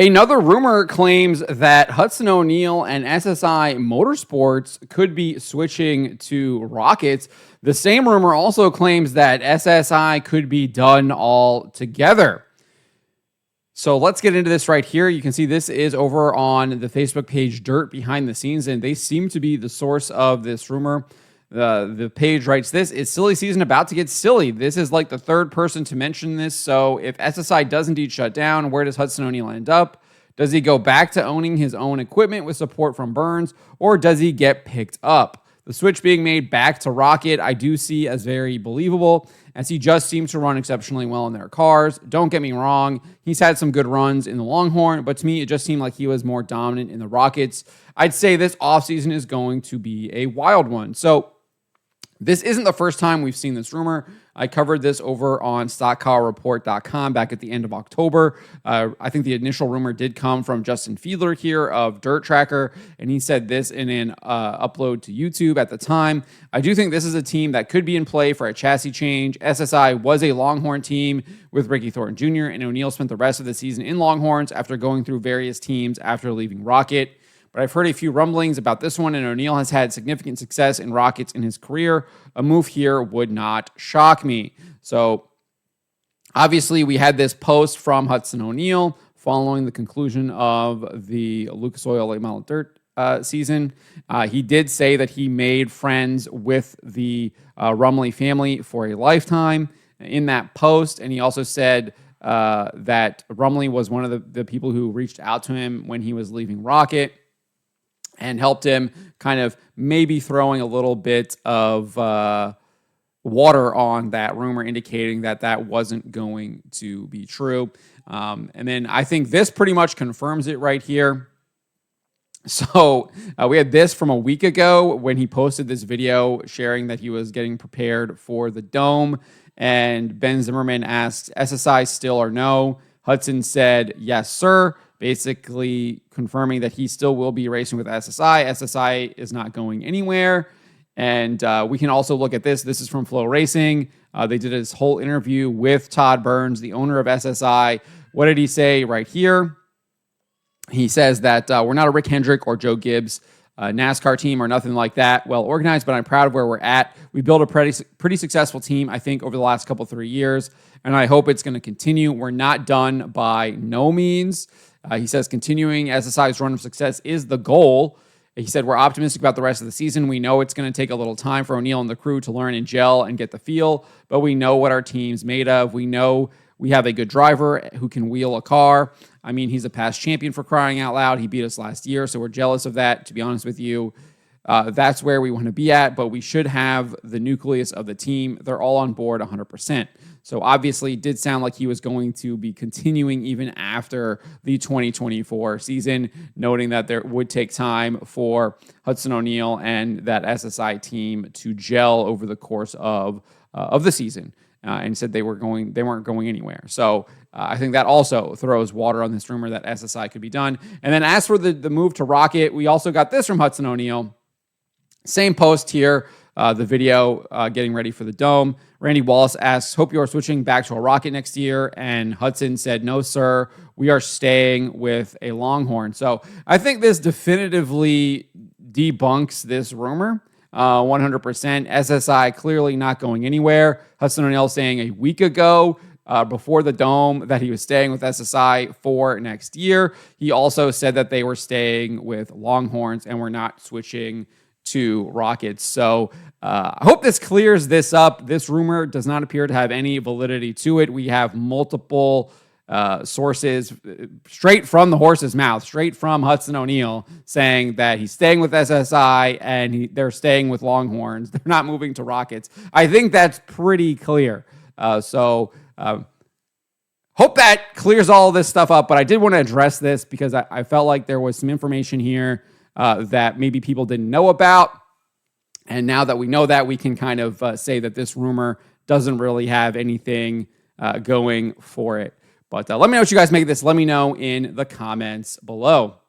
Another rumor claims that Hudson O'Neal and SSI Motorsports could be switching to Rockets. The same rumor also claims that SSI could be done altogether. So let's get into this right here. You can see this is over on the Facebook page Dirt Behind the Scenes, and they seem to be the source of this rumor. The page writes this: "Is silly season about to get silly? This is like the third person to mention this. So if SSI does indeed shut down, where does Hudson O'Neal end up? Does he go back to owning his own equipment with support from Burns, or does he get picked up? The switch being made back to Rocket, I do see as very believable, as he just seems to run exceptionally well in their cars. Don't get me wrong, he's had some good runs in the Longhorn, but to me, it just seemed like he was more dominant in the Rockets. I'd say this offseason is going to be a wild one." So this isn't the first time we've seen this rumor. I covered this over on StockCarReport.com back at the end of October. I think the initial rumor did come from Justin Fiedler here of Dirt Tracker, and he said this in an upload to YouTube at the time. "I do think this is a team that could be in play for a chassis change. SSI was a Longhorn team with Ricky Thornton Jr., and O'Neal spent the rest of the season in Longhorns after going through various teams after leaving Rocket. But I've heard a few rumblings about this one, and O'Neal has had significant success in Rockets in his career. A move here would not shock me." So obviously we had this post from Hudson O'Neal following the conclusion of the Lucas Oil Late Model Dirt season. He did say that he made friends with the Rumley family for a lifetime in that post, and he also said that Rumley was one of the people who reached out to him when he was leaving Rocket and helped him, kind of maybe throwing a little bit of water on that rumor, indicating that that wasn't going to be true. And then I think this pretty much confirms it right here. So we had this from a week ago when he posted this video sharing that he was getting prepared for the Dome. And Ben Zimmerman asks, "SSI still or no?" Hudson said, "Yes, sir," basically confirming that he still will be racing with SSI. SSI is not going anywhere. And we can also look at this. This is from Flow Racing. They did this whole interview with Todd Burns, the owner of SSI. What did he say right here? He says that we're not a Rick Hendrick or Joe Gibbs NASCAR team or nothing like that. Well organized, but I'm proud of where we're at. We built a pretty successful team, I think, over the last 3 years, and I hope it's going to continue. We're not done by no means. He says continuing SSI's run of success is the goal. He said, "We're optimistic about the rest of the season. We know it's going to take a little time for O'Neal and the crew to learn and gel and get the feel, but we know what our team's made of. We know we have a good driver who can wheel a car. I mean, he's a past champion, for crying out loud. He beat us last year, so we're jealous of that, to be honest with you. That's where we want to be at, but we should have the nucleus of the team. They're all on board 100%. So obviously it did sound like he was going to be continuing even after the 2024 season, noting that there would take time for Hudson O'Neal and that SSI team to gel over the course of the season. And said they weren't going anywhere. So I think that also throws water on this rumor that SSI could be done. And then as for the move to Rocket, we also got this from Hudson O'Neal. Same post here, the video getting ready for the Dome. Randy Wallace asks, "Hope you are switching back to a Rocket next year." And Hudson said, "No, sir. We are staying with a Longhorn." So I think this definitively debunks this rumor. 100%. SSI clearly not going anywhere. Hudson O'Neal saying a week ago before the Dome that he was staying with SSI for next year. He also said that they were staying with Longhorns and were not switching to Rockets. So I hope this clears this up. This rumor does not appear to have any validity to it. We have multiple sources straight from the horse's mouth, straight from Hudson O'Neal, saying that he's staying with SSI and they're staying with Longhorns. They're not moving to Rockets. I think that's pretty clear. So hope that clears all this stuff up. But I did want to address this because I felt like there was some information here that maybe people didn't know about. And now that we know that, we can kind of say that this rumor doesn't really have anything going for it. But let me know what you guys make of this. Let me know in the comments below.